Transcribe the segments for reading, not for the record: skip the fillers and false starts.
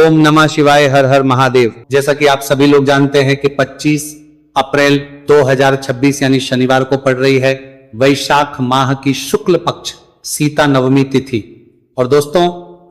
ओम नमः शिवाय, हर हर महादेव। जैसा कि आप सभी लोग जानते हैं कि 25 अप्रैल 2026 यानी शनिवार को पड़ रही है वैशाख माह की शुक्ल पक्ष सीता नवमी तिथि। और दोस्तों,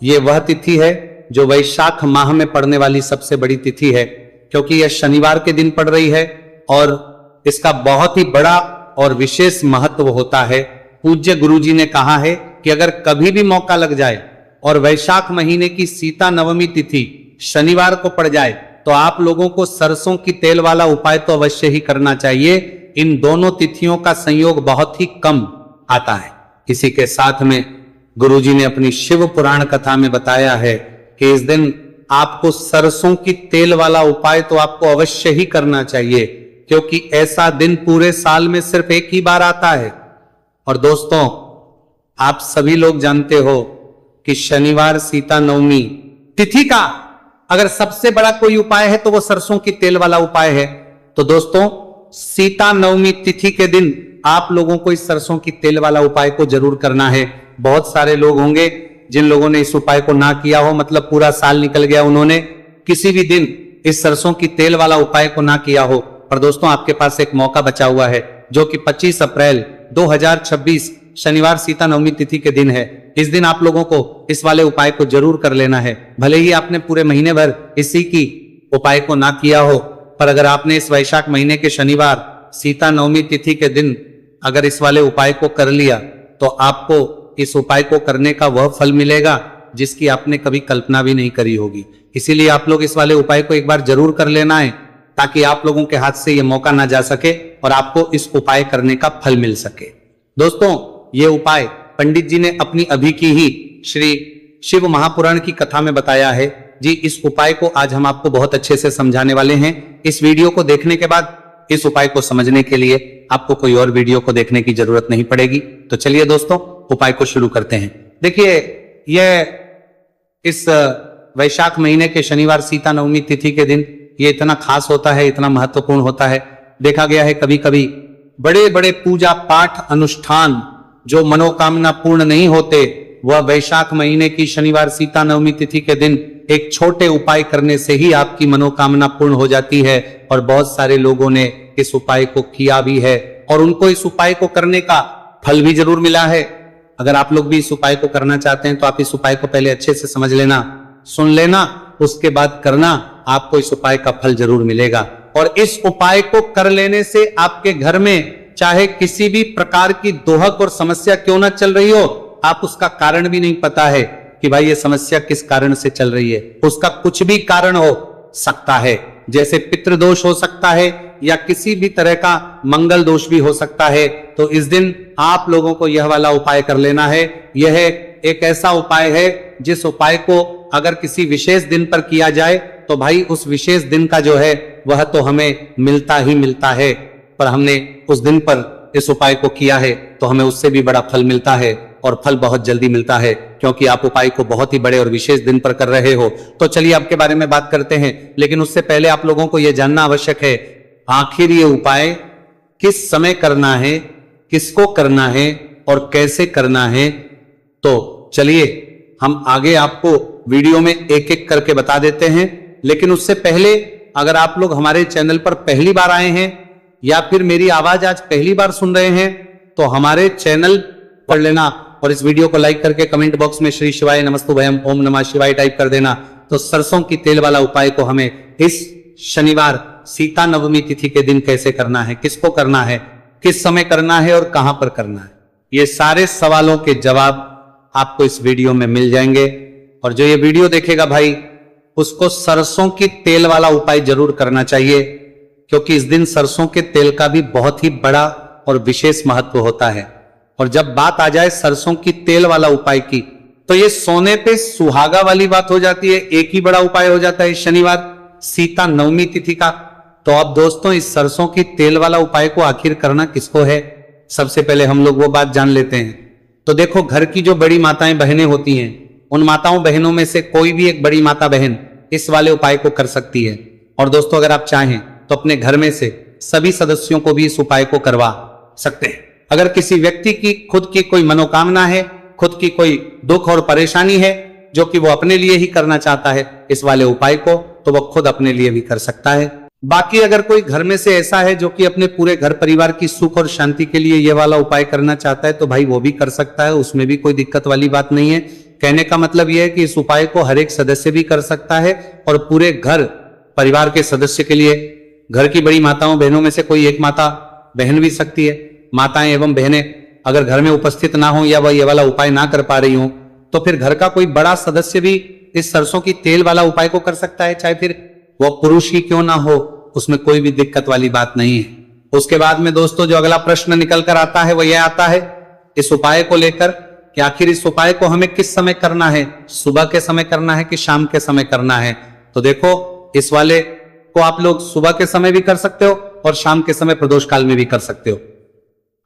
ये वह तिथि है जो वैशाख माह में पड़ने वाली सबसे बड़ी तिथि है, क्योंकि यह शनिवार के दिन पड़ रही है और इसका बहुत ही बड़ा और विशेष महत्व होता है। पूज्य गुरुजी ने कहा है कि अगर कभी भी मौका लग जाए और वैशाख महीने की सीता नवमी तिथि शनिवार को पड़ जाए तो आप लोगों को सरसों की तेल वाला उपाय तो अवश्य ही करना चाहिए। इन दोनों तिथियों का संयोग बहुत ही कम आता है। इसी के साथ में गुरुजी ने अपनी शिव पुराण कथा में बताया है कि इस दिन आपको सरसों की तेल वाला उपाय तो आपको अवश्य ही करना चाहिए, क्योंकि ऐसा दिन पूरे साल में सिर्फ एक ही बार आता है। और दोस्तों, आप सभी लोग जानते हो कि शनिवार सीता नवमी तिथि का अगर सबसे बड़ा कोई उपाय है तो वो सरसों की तेल वाला उपाय है। तो दोस्तों, सीता नवमी तिथि के दिन आप लोगों को इस सरसों की तेल वाला उपाय को जरूर करना है। बहुत सारे लोग होंगे जिन लोगों ने इस उपाय को ना किया हो, मतलब पूरा साल निकल गया, उन्होंने किसी भी दिन इस सरसों की तेल वाला उपाय को ना किया हो। पर दोस्तों, आपके पास एक मौका बचा हुआ है जो कि 25 अप्रैल 2026 शनिवार सीता नवमी तिथि के दिन है। इस दिन आप लोगों को इस वाले उपाय को जरूर कर लेना है। भले ही आपने पूरे महीने भर इसी की उपाय को ना किया हो, पर अगर आपने इस वैशाख महीने के शनिवार सीता नवमी तिथि के दिन अगर इस वाले उपाय को कर लिया तो आपको इस उपाय को करने का वह फल मिलेगा जिसकी आपने कभी कल्पना भी नहीं करी होगी। इसीलिए आप लोग इस वाले उपाय को एक बार जरूर कर लेना है, ताकि आप लोगों के हाथ से यह मौका ना जा सके और आपको इस उपाय करने का फल मिल सके। दोस्तों, ये उपाय पंडित जी ने अपनी अभी की ही श्री शिव महापुराण की कथा में बताया है जी। इस उपाय को आज हम आपको बहुत अच्छे से समझाने वाले हैं। इस वीडियो को देखने के बाद इस उपाय को समझने के लिए आपको कोई और वीडियो को देखने की जरूरत नहीं पड़ेगी। तो चलिए दोस्तों, उपाय को शुरू करते हैं। देखिए, यह इस वैशाख महीने के शनिवार सीता नवमी तिथि के दिन ये इतना खास होता है, इतना महत्वपूर्ण होता है। देखा गया है कभी कभी बड़े बड़े पूजा पाठ अनुष्ठान जो मनोकामना पूर्ण नहीं होते, वह वैशाख महीने की शनिवार सीता नवमी तिथि के दिन एक छोटे उपाय करने से ही आपकी मनोकामना पूर्ण हो जाती है। और बहुत सारे लोगों ने इस उपाय को किया भी है और उनको इस उपाय को करने का फल भी जरूर मिला है। अगर आप लोग भी इस उपाय को करना चाहते हैं तो आप इस उपाय को पहले अच्छे से समझ लेना, सुन लेना, उसके बाद करना, आपको इस उपाय का फल जरूर मिलेगा। और इस उपाय को कर लेने से आपके घर में चाहे किसी भी प्रकार की दोहक और समस्या क्यों ना चल रही हो, आप उसका कारण भी नहीं पता है कि भाई ये समस्या किस कारण से चल रही है, उसका कुछ भी कारण हो सकता है। जैसे पितृदोष हो सकता है या किसी भी तरह का मंगल दोष भी हो सकता है। तो इस दिन आप लोगों को यह वाला उपाय कर लेना है। यह एक ऐसा उपाय है जिस उपाय को अगर किसी विशेष दिन पर किया जाए तो भाई उस विशेष दिन का जो है वह तो हमें मिलता ही मिलता है, पर हमने उस दिन पर इस उपाय को किया है तो हमें उससे भी बड़ा फल मिलता है, और फल बहुत जल्दी मिलता है, क्योंकि आप उपाय को बहुत ही बड़े और विशेष दिन पर कर रहे हो। तो चलिए आपके बारे में बात करते हैं, लेकिन उससे पहले आप लोगों को यह जानना आवश्यक है आखिर ये उपाय किस समय करना है, किसको करना है और कैसे करना है। तो चलिए हम आगे आपको वीडियो में एक एक करके बता देते हैं। लेकिन उससे पहले अगर आप लोग हमारे चैनल पर पहली बार आए हैं या फिर मेरी आवाज आज पहली बार सुन रहे हैं तो हमारे चैनल पढ़ लेना और इस वीडियो को लाइक करके कमेंट बॉक्स में श्री शिवाय नमस्तुभयम ओम नमः शिवाय टाइप कर देना। तो सरसों की तेल वाला उपाय को हमें इस शनिवार सीता नवमी तिथि के दिन कैसे करना है, किसको करना है, किस समय करना है और कहां पर करना है, ये सारे सवालों के जवाब आपको इस वीडियो में मिल जाएंगे। और जो ये वीडियो देखेगा भाई, उसको सरसों की तेल वाला उपाय जरूर करना चाहिए, क्योंकि इस दिन सरसों के तेल का भी बहुत ही बड़ा और विशेष महत्व होता है। और जब बात आ जाए सरसों की तेल वाला उपाय की, तो ये सोने पे सुहागा वाली बात हो जाती है। एक ही बड़ा उपाय हो जाता है शनिवार सीता नवमी तिथि का। तो अब दोस्तों, इस सरसों की तेल वाला उपाय को आखिर करना किसको है, सबसे पहले हम लोग वो बात जान लेते हैं। तो देखो, घर की जो बड़ी माताएं बहनें होती हैं, उन माताओं बहनों में से कोई भी एक बड़ी माता बहन इस वाले उपाय को कर सकती है। और दोस्तों, अगर आप चाहें तो अपने घर में से सभी सदस्यों को भी इस उपाय को करवा सकते हैं। अगर किसी व्यक्ति की खुद की कोई मनोकामना है, खुद की कोई दुख और परेशानी है, जो कि वो अपने लिए ही करना चाहता है इस वाले उपाय को, तो वो खुद अपने लिए भी कर सकता है। बाकी अगर कोई घर में से ऐसा है जो कि अपने पूरे घर परिवार की सुख और शांति के लिए ये वाला उपाय करना चाहता है, तो भाई वो भी कर सकता है, उसमें भी कोई दिक्कत वाली बात नहीं है। कहने का मतलब यह है कि इस उपाय को हर एक सदस्य भी कर सकता है और पूरे घर परिवार के सदस्य के लिए, घर की बड़ी माताओं बहनों में से कोई एक माता बहन भी सकती है। माताएं एवं बहनें अगर घर में उपस्थित ना हो या वह ये वाला उपाय ना कर पा रही हो, तो फिर घर का कोई बड़ा सदस्य भी इस सरसों की तेल वाला उपाय को कर सकता है, चाहे फिर वो पुरुष ही क्यों ना हो, उसमें कोई भी दिक्कत वाली बात नहीं है। उसके बाद में दोस्तों जो अगला प्रश्न निकल कर आता है वो यह आता है इस उपाय को लेकर कि आखिर इस उपाय को हमें किस समय करना है, सुबह के समय करना है कि शाम के समय करना है। तो देखो इस वाले को आप लोग सुबह के समय भी कर सकते हो और शाम के समय प्रदोष काल में भी कर सकते हो।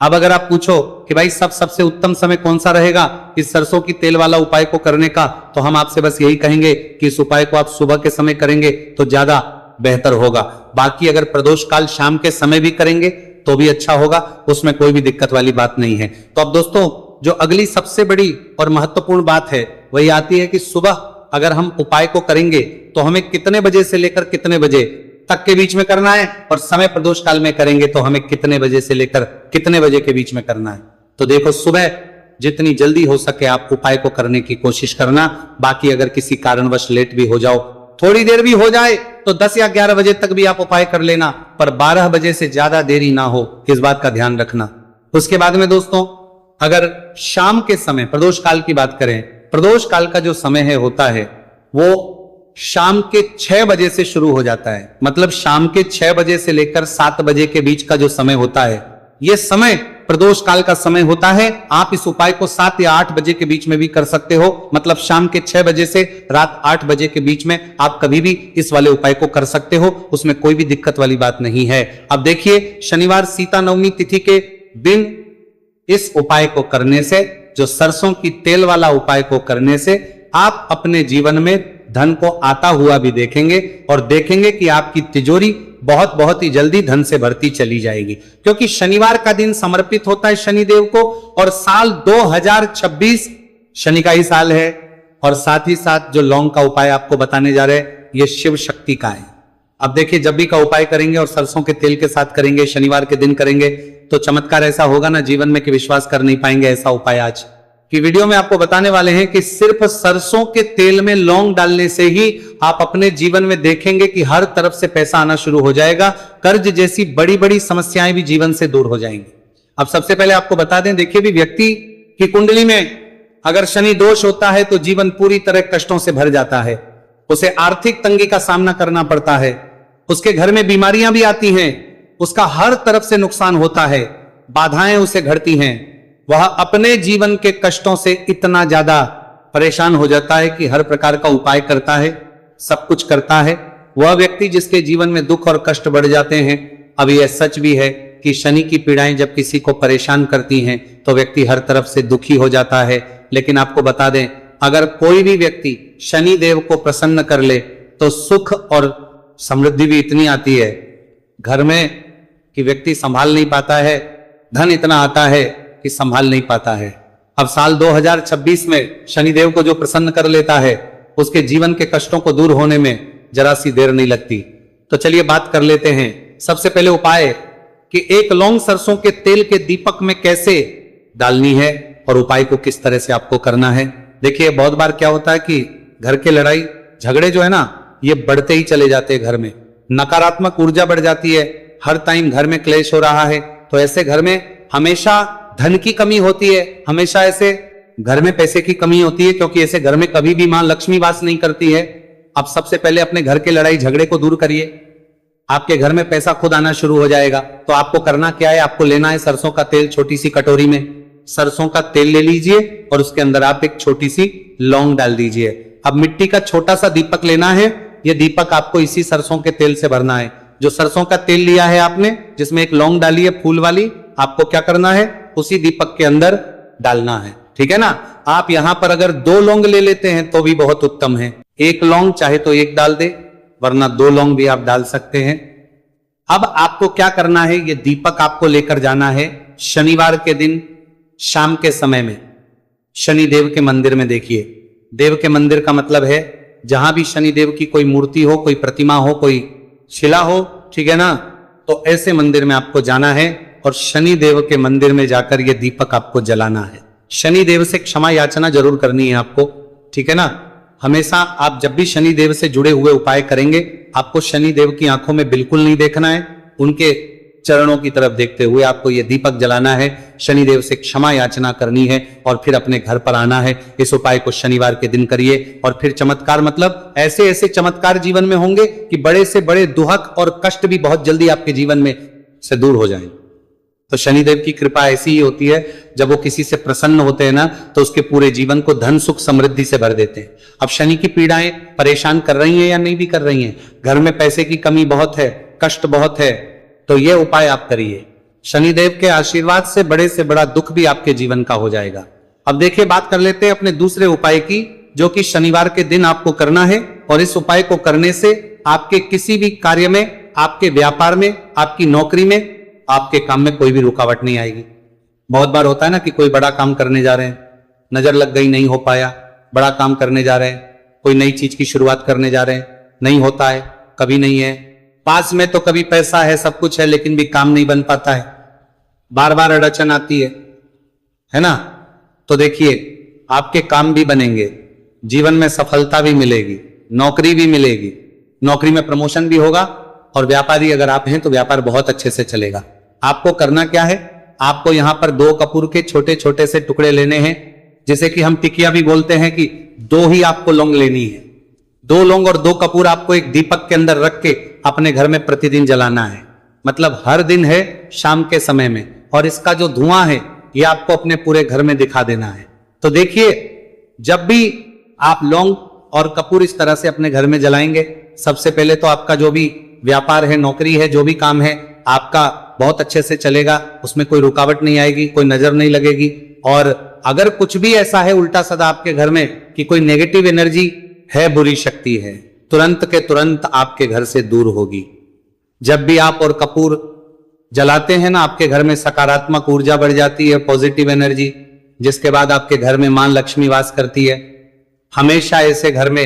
अब अगर आप पूछो कि भाई सबसे उत्तम समय कौन सा रहेगा इस सरसों की तेल वाला उपाय को करने का, तो हम आपसे बस यही कहेंगे कि इस उपाय को आप सुबह के समय करेंगे तो ज्यादा बेहतर होगा। बाकी अगर प्रदोष काल शाम के समय भी करेंगे तो भी अच्छा होगा, उसमें कोई भी दिक्कत वाली बात नहीं है। तो अब दोस्तों जो अगली सबसे बड़ी और महत्वपूर्ण बात है वही आती है कि सुबह अगर हम उपाय को करेंगे तो हमें कितने बजे से लेकर कितने बजे तक के बीच में करना है, और समय प्रदोष काल में करेंगे तो हमें कितने बजे से लेकर कितने बजे के बीच में करना है। तो देखो सुबह जितनी जल्दी हो सके आप उपाय को करने की कोशिश करना। बाकी अगर किसी कारणवश लेट भी हो जाओ, थोड़ी देर भी हो जाए तो 10 या 11 बजे तक भी आप उपाय कर लेना, पर 12 बजे से ज्यादा देरी ना हो, इस बात का ध्यान रखना। उसके बाद में दोस्तों अगर शाम के समय प्रदोष काल की बात करें, प्रदोष काल का जो समय है होता है वो शाम के 6 बजे से शुरू हो जाता है। मतलब शाम के 6 बजे से लेकर 7 बजे के बीच का जो समय होता है, यह समय प्रदोष काल का समय होता है। आप इस उपाय को 7 या 8 बजे के बीच में भी कर सकते हो। मतलब शाम के 6 बजे से रात 8 बजे के बीच में आप कभी भी इस वाले उपाय को कर सकते हो, उसमें कोई भी दिक्कत वाली बात नहीं है। अब देखिए शनिवार सीता नवमी तिथि के दिन इस उपाय को करने से, जो सरसों की तेल वाला उपाय को करने से आप अपने जीवन में धन को आता हुआ भी देखेंगे और देखेंगे कि आपकी तिजोरी बहुत ही जल्दी धन से भरती चली जाएगी, क्योंकि शनिवार का दिन समर्पित होता है शनिदेव को और साल 2026 शनि का ही साल है। और साथ ही साथ जो लौंग का उपाय आपको बताने जा रहे हैं ये शिव शक्ति का है। अब देखिए जब भी का उपाय करेंगे और सरसों के तेल के साथ करेंगे, शनिवार के दिन करेंगे, तो चमत्कार ऐसा होगा ना जीवन में कि विश्वास कर नहीं पाएंगे। ऐसा उपाय आज की वीडियो में आपको बताने वाले हैं कि सिर्फ सरसों के तेल में लौंग डालने से ही आप अपने जीवन में देखेंगे कि हर तरफ से पैसा आना शुरू हो जाएगा, कर्ज जैसी बड़ी बड़ी समस्याएं भी जीवन से दूर हो जाएंगी। अब सबसे पहले आपको बता दें, देखिए भी व्यक्ति की कुंडली में अगर शनि दोष होता है तो जीवन पूरी तरह कष्टों से भर जाता है, उसे आर्थिक तंगी का सामना करना पड़ता है, उसके घर में बीमारियां भी आती हैं, उसका हर तरफ से नुकसान होता है, बाधाएं उसे घड़ती हैं, वह अपने जीवन के कष्टों से इतना ज्यादा परेशान हो जाता है कि हर प्रकार का उपाय करता है, सब कुछ करता है। वह व्यक्ति जिसके जीवन में दुख और कष्ट बढ़ जाते हैं, अब यह सच भी है कि शनि की पीड़ाएं जब किसी को परेशान करती हैं तो व्यक्ति हर तरफ से दुखी हो जाता है। लेकिन आपको बता दें, अगर कोई भी व्यक्ति शनि देव को प्रसन्न कर ले तो सुख और समृद्धि भी इतनी आती है घर में कि व्यक्ति संभाल नहीं पाता है, धन इतना आता है कि संभाल नहीं पाता है। अब साल 2026 में शनिदेव को जो प्रसन्न कर लेता है उसके जीवन के कष्टों को दूर होने में जरा सी देर नहीं लगती। तो चलिए बात कर लेते हैं। सबसे पहले उपाय कि एक लौंग सरसों के तेल के दीपक में कैसे डालनी है और उपाय को किस तरह से आपको करना है। देखिए बहुत बार क्या होता है कि घर के लड़ाई झगड़े जो है ना, ये बढ़ते ही चले जाते हैं, घर में नकारात्मक ऊर्जा बढ़ जाती है, हर टाइम घर में क्लेश हो रहा है, तो ऐसे घर में हमेशा धन की कमी होती है, हमेशा ऐसे घर में पैसे की कमी होती है, क्योंकि ऐसे घर में कभी भी मां लक्ष्मी वास नहीं करती है। अब सबसे पहले अपने घर के लड़ाई झगड़े को दूर करिए, आपके घर में पैसा खुद आना शुरू हो जाएगा। तो आपको करना क्या है, आपको लेना है सरसों का तेल, छोटी सी कटोरी में सरसों का तेल ले लीजिए और उसके अंदर आप एक छोटी सी लौंग डाल दीजिए। अब मिट्टी का छोटा सा दीपक लेना है, यह दीपक आपको इसी सरसों के तेल से भरना है। जो सरसों का तेल लिया है आपने, जिसमें एक लौंग डाली है फूल वाली, आपको क्या करना है, उसी दीपक के अंदर डालना है, ठीक है ना। आप यहां पर अगर 2 लौंग ले लेते हैं तो भी बहुत उत्तम है, 1 लौंग चाहे तो 1 डाल दे, वरना 2 लौंग भी आप डाल सकते हैं। अब आपको क्या करना है, ये दीपक आपको लेकर जाना है शनिवार के दिन शाम के समय में शनिदेव के मंदिर में। देखिए देव के मंदिर का मतलब है जहां भी शनि देव की कोई मूर्ति हो, कोई प्रतिमा हो, कोई शिला हो, ठीक है ना, तो ऐसे मंदिर में आपको जाना है और शनि देव के मंदिर में जाकर ये दीपक आपको जलाना है। शनि देव से क्षमा याचना जरूर करनी है आपको, ठीक है ना। हमेशा आप जब भी शनि देव से जुड़े हुए उपाय करेंगे, आपको शनि देव की आंखों में बिल्कुल नहीं देखना है, उनके चरणों की तरफ देखते हुए आपको यह दीपक जलाना है, शनिदेव से क्षमा याचना करनी है और फिर अपने घर पर आना है। इस उपाय को शनिवार के दिन करिए और फिर चमत्कार, मतलब ऐसे ऐसे चमत्कार जीवन में होंगे कि बड़े से बड़े दुहक और कष्ट भी बहुत जल्दी आपके जीवन में से दूर हो जाएंगे। तो शनिदेव की कृपा ऐसी ही होती है, जब वो किसी से प्रसन्न होते हैं ना, तो उसके पूरे जीवन को धन सुख समृद्धि से भर देते हैं। अब शनि की पीड़ाएं परेशान कर रही हैं या नहीं भी कर रही हैं, घर में पैसे की कमी बहुत है, कष्ट बहुत है, तो ये उपाय आप करिए। शनिदेव के आशीर्वाद से बड़ा दुख भी आपके जीवन का हो जाएगा। अब देखिए, बात कर लेते हैं अपने दूसरे उपाय की, जो कि शनिवार के दिन आपको करना है। और इस उपाय को करने से आपके किसी भी कार्य में, आपके व्यापार में, आपकी नौकरी में, आपके काम में कोई भी रुकावट नहीं आएगी। बहुत बार होता है ना कि कोई बड़ा काम करने जा रहे हैं, नजर लग गई, नहीं हो पाया। बड़ा काम करने जा रहे हैं, कोई नई चीज की शुरुआत करने जा रहे हैं, नहीं होता है, कभी नहीं है। पास में तो कभी पैसा है, सब कुछ है, लेकिन भी काम नहीं बन पाता है, बार बार अड़चन आती है ना। तो देखिए, आपके काम भी बनेंगे, जीवन में सफलता भी मिलेगी, नौकरी भी मिलेगी, नौकरी में प्रमोशन भी होगा, और व्यापारी अगर आप हैं तो व्यापार बहुत अच्छे से चलेगा। आपको करना क्या है, आपको यहां पर 2 कपूर के छोटे छोटे से टुकड़े लेने हैं, जिसे कि हम टिकिया भी बोलते हैं, कि 2 ही आपको लौंग लेनी है। 2 लौंग और 2 कपूर आपको एक दीपक के अंदर रख के अपने घर में प्रतिदिन जलाना है, मतलब हर दिन है, शाम के समय में। और इसका जो धुआं है, ये आपको अपने पूरे घर में दिखा देना है। तो देखिए, जब भी आप लौंग और कपूर इस तरह से अपने घर में जलाएंगे, सबसे पहले तो आपका जो भी व्यापार है, नौकरी है, जो भी काम है, आपका बहुत अच्छे से चलेगा, उसमें कोई रुकावट नहीं आएगी, कोई नजर नहीं लगेगी। और अगर कुछ भी ऐसा है उल्टा सदा आपके घर में कि कोई नेगेटिव एनर्जी है, बुरी शक्ति है, तुरंत के तुरंत आपके घर से दूर होगी। जब भी आप और कपूर जलाते हैं ना, आपके घर में सकारात्मक ऊर्जा बढ़ जाती है, पॉजिटिव एनर्जी, जिसके बाद आपके घर में मां लक्ष्मी वास करती है। हमेशा ऐसे घर में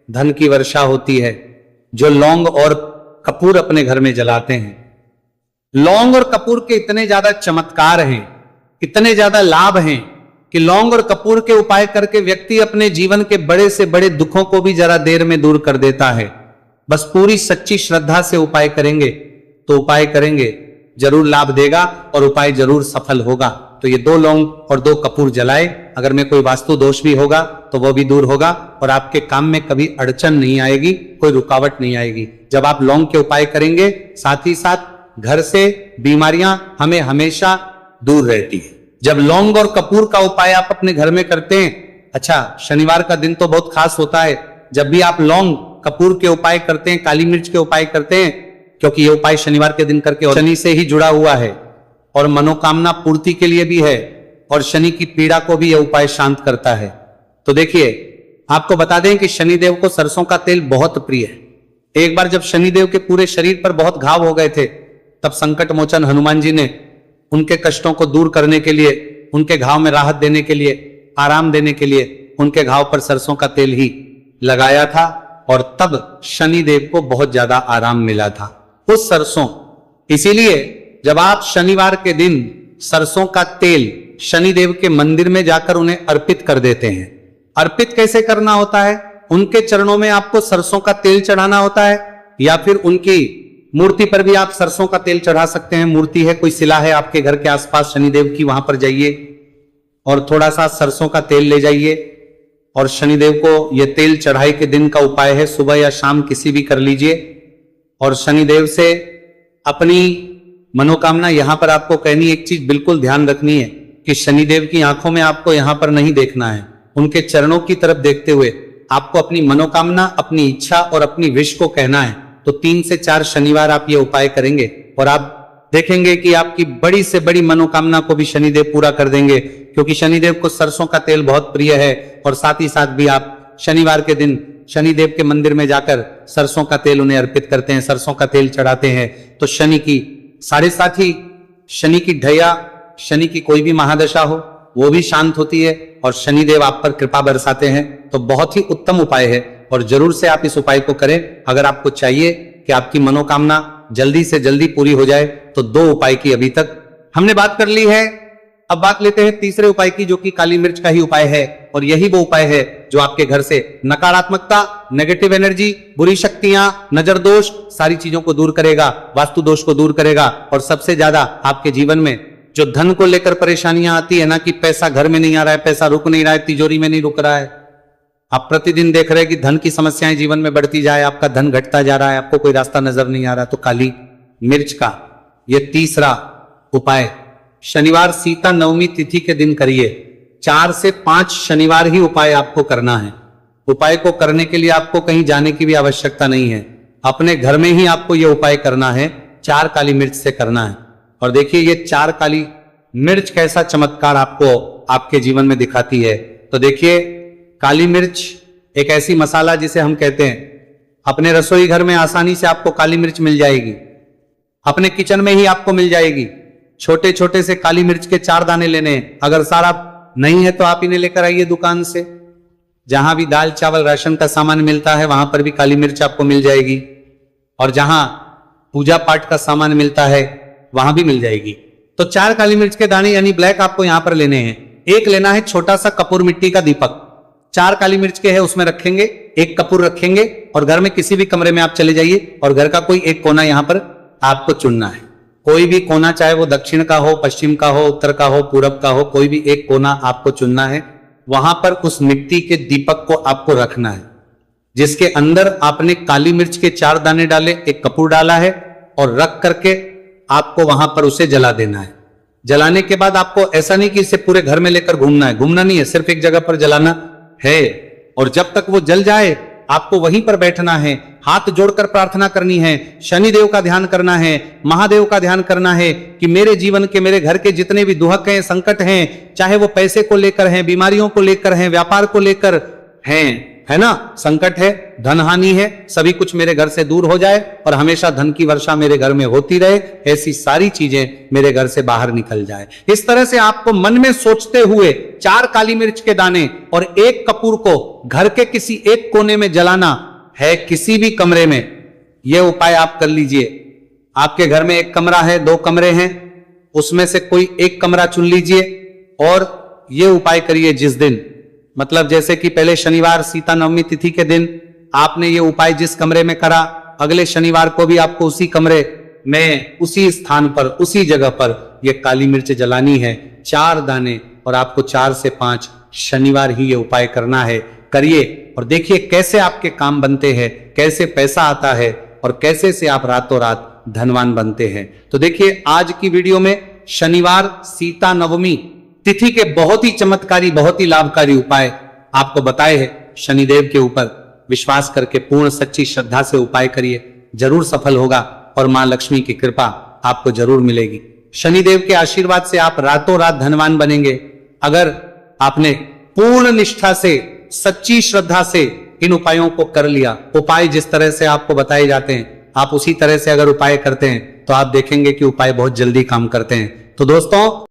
धन की वर्षा होती है जो लौंग और कपूर अपने घर में जलाते हैं। लौंग और कपूर के इतने ज्यादा चमत्कार हैं, इतने ज्यादा लाभ हैं, कि लौंग और कपूर के उपाय करके व्यक्ति अपने जीवन के बड़े से बड़े दुखों को भी जरा देर में दूर कर देता है। बस पूरी सच्ची श्रद्धा से उपाय करेंगे तो उपाय करेंगे जरूर लाभ देगा और उपाय जरूर सफल होगा। तो ये 2 लौंग और 2 कपूर जलाए, अगर में कोई वास्तु दोष भी होगा तो वो भी दूर होगा और आपके काम में कभी अड़चन नहीं आएगी, कोई रुकावट नहीं आएगी। जब आप लौंग के उपाय करेंगे, साथ ही साथ घर से बीमारियां हमें हमेशा दूर रहती है। जब लौंग और कपूर का उपाय आप अपने घर में करते हैं, अच्छा, शनिवार का दिन तो बहुत खास होता है। जब भी आप लौंग कपूर के उपाय करते हैं, काली मिर्च के उपाय करते हैं, क्योंकि ये उपाय शनिवार के दिन करके और शनि से ही जुड़ा हुआ है और मनोकामना पूर्ति के लिए भी है, और शनि की पीड़ा को भी यह उपाय शांत करता है। तो देखिए, आपको बता दें कि शनिदेव को सरसों का तेल बहुत प्रिय है। एक बार जब शनिदेव के पूरे शरीर पर बहुत घाव हो गए थे, तब संकट मोचन हनुमान जी ने उनके कष्टों को दूर करने के लिए, उनके घाव में राहत देने के लिए, आराम देने के लिए उनके घाव पर सरसों का तेल ही लगाया था, और तब शनिदेव को बहुत ज्यादा आराम मिला था उस सरसों। इसीलिए जब आप शनिवार के दिन सरसों का तेल शनिदेव के मंदिर में जाकर उन्हें अर्पित कर देते हैं। अर्पित कैसे करना होता है? उनके चरणों में आपको सरसों का तेल चढ़ाना होता है, या फिर उनकी मूर्ति पर भी आप सरसों का तेल चढ़ा सकते हैं। मूर्ति है, कोई शिला है आपके घर के आसपास शनिदेव की, वहां पर जाइए और थोड़ा सा सरसों का तेल ले जाइए, और शनिदेव को यह तेल चढ़ाई के दिन का उपाय है, सुबह या शाम किसी भी कर लीजिए। और शनिदेव से अपनी मनोकामना यहां पर आपको कहनी, एक चीज बिल्कुल ध्यान रखनी है कि शनिदेव की आंखों में आपको यहां पर नहीं देखना है, उनके चरणों की तरफ देखते हुए आपको अपनी मनोकामना, अपनी इच्छा और अपनी विश को कहना है। तो 3 से 4 शनिवार आप ये उपाय करेंगे और आप देखेंगे कि आपकी बड़ी से बड़ी मनोकामना को भी शनिदेव पूरा कर देंगे, क्योंकि शनिदेव को सरसों का तेल बहुत प्रिय है। और साथ ही साथ भी आप शनिवार के दिन शनिदेव के मंदिर में जाकर सरसों का तेल उन्हें अर्पित करते हैं, सरसों का तेल चढ़ाते हैं, तो शनि की साढ़े साथ ही शनि की ढैया, शनि की कोई भी महादशा हो, वो भी शांत होती है और शनिदेव आप पर कृपा बरसाते हैं। तो बहुत ही उत्तम उपाय है और जरूर से आप इस उपाय को करें। अगर आपको चाहिए कि आपकी मनोकामना जल्दी से जल्दी पूरी हो जाए तो 2 उपाय की अभी तक हमने बात कर ली है। अब बात लेते हैं तीसरे उपाय की, जो कि काली मिर्च का ही उपाय है और यही वो उपाय है जो आपके घर से नकारात्मकता, नेगेटिव एनर्जी, बुरी शक्तियां, नजर दोष, सारी चीजों को दूर करेगा, वास्तु दोष को दूर करेगा और सबसे ज्यादा आपके जीवन में जो धन को लेकर परेशानियां आती है ना, कि पैसा घर में नहीं आ रहा है, पैसा रुक नहीं रहा है, तिजोरी में नहीं रुक रहा है, आप प्रतिदिन देख रहे हैं कि धन की समस्याएं जीवन में बढ़ती जाए, आपका धन घटता जा रहा है, आपको कोई रास्ता नजर नहीं आ रहा, तो काली मिर्च का यह तीसरा उपाय शनिवार सीता नवमी तिथि के दिन करिए। 4 से 5 शनिवार ही उपाय आपको करना है। उपाय को करने के लिए आपको कहीं जाने की भी आवश्यकता नहीं है, अपने घर में ही आपको यह उपाय करना है। 4 काली मिर्च से करना है और देखिए ये 4 काली मिर्च कैसा चमत्कार आपको आपके जीवन में दिखाती है। तो देखिए काली मिर्च एक ऐसी मसाला जिसे हम कहते हैं, अपने रसोई घर में आसानी से आपको काली मिर्च मिल जाएगी, अपने किचन में ही आपको मिल जाएगी। छोटे छोटे से काली मिर्च के 4 दाने लेने हैं। अगर सारा नहीं है तो आप इन्हें लेकर आइए दुकान से, जहां भी दाल चावल राशन का सामान मिलता है वहां पर भी काली मिर्च आपको मिल जाएगी और जहां पूजा पाठ का सामान मिलता है वहां भी मिल जाएगी। तो 4 काली मिर्च के दाने यानी ब्लैक आपको यहां पर लेने हैं। एक लेना है छोटा सा कपूर मिट्टी का दीपक, 4 काली मिर्च के है उसमें रखेंगे, एक कपूर रखेंगे और घर में किसी भी कमरे में आप चले जाइए और घर का कोई एक कोना यहां पर आपको चुनना है। कोई भी कोना, चाहे वो दक्षिण का हो, पश्चिम का हो, उत्तर का हो, पूरब का हो, कोई भी एक कोना आपको चुनना है। वहां पर उस मिट्टी के दीपक को आपको रखना है जिसके अंदर आपने काली मिर्च के 4 दाने डाले, एक कपूर डाला है और रख करके आपको वहां पर उसे जला देना है। जलाने के बाद आपको ऐसा नहीं कि इसे पूरे घर में लेकर घूमना है, घूमना नहीं है, सिर्फ एक जगह पर जलाना है और जब तक वो जल जाए आपको वहीं पर बैठना है, हाथ जोड़कर प्रार्थना करनी है, शनिदेव का ध्यान करना है, महादेव का ध्यान करना है कि मेरे जीवन के, मेरे घर के जितने भी दुहक हैं, संकट हैं, चाहे वो पैसे को लेकर हैं, बीमारियों को लेकर हैं, व्यापार को लेकर हैं, है ना, संकट है, धन हानि है, सभी कुछ मेरे घर से दूर हो जाए और हमेशा धन की वर्षा मेरे घर में होती रहे, ऐसी सारी चीजें मेरे घर से बाहर निकल जाए। इस तरह से आपको मन में सोचते हुए 4 काली मिर्च के दाने और एक कपूर को घर के किसी एक कोने में जलाना है, किसी भी कमरे में। यह उपाय आप कर लीजिए। आपके घर में एक कमरा है, 2 कमरे हैं, उसमें से कोई एक कमरा चुन लीजिए और यह उपाय करिए जिस दिन, मतलब जैसे कि पहले शनिवार सीता नवमी तिथि के दिन आपने ये उपाय जिस कमरे में करा, अगले शनिवार को भी आपको उसी कमरे में, उसी स्थान पर, उसी जगह पर ये काली मिर्च जलानी है, 4 दाने, और आपको 4 से 5 शनिवार ही ये उपाय करना है। करिए और देखिए कैसे आपके काम बनते हैं, कैसे पैसा आता है और कैसे से आप रातों रात धनवान बनते हैं। तो देखिए आज की वीडियो में शनिवार सीता नवमी तिथि के बहुत ही चमत्कारी, बहुत ही लाभकारी उपाय आपको बताए हैं। शनिदेव के ऊपर विश्वास करके पूर्ण सच्ची श्रद्धा से उपाय करिए, जरूर सफल होगा और मां लक्ष्मी की कृपा आपको जरूर मिलेगी। शनिदेव के आशीर्वाद से आप रातों रात धनवान बनेंगे। अगर आपने पूर्ण निष्ठा से, सच्ची श्रद्धा से इन उपायों को कर लिया, उपाय जिस तरह से आपको बताए जाते हैं आप उसी तरह से अगर उपाय करते हैं तो आप देखेंगे कि उपाय बहुत जल्दी काम करते हैं। तो दोस्तों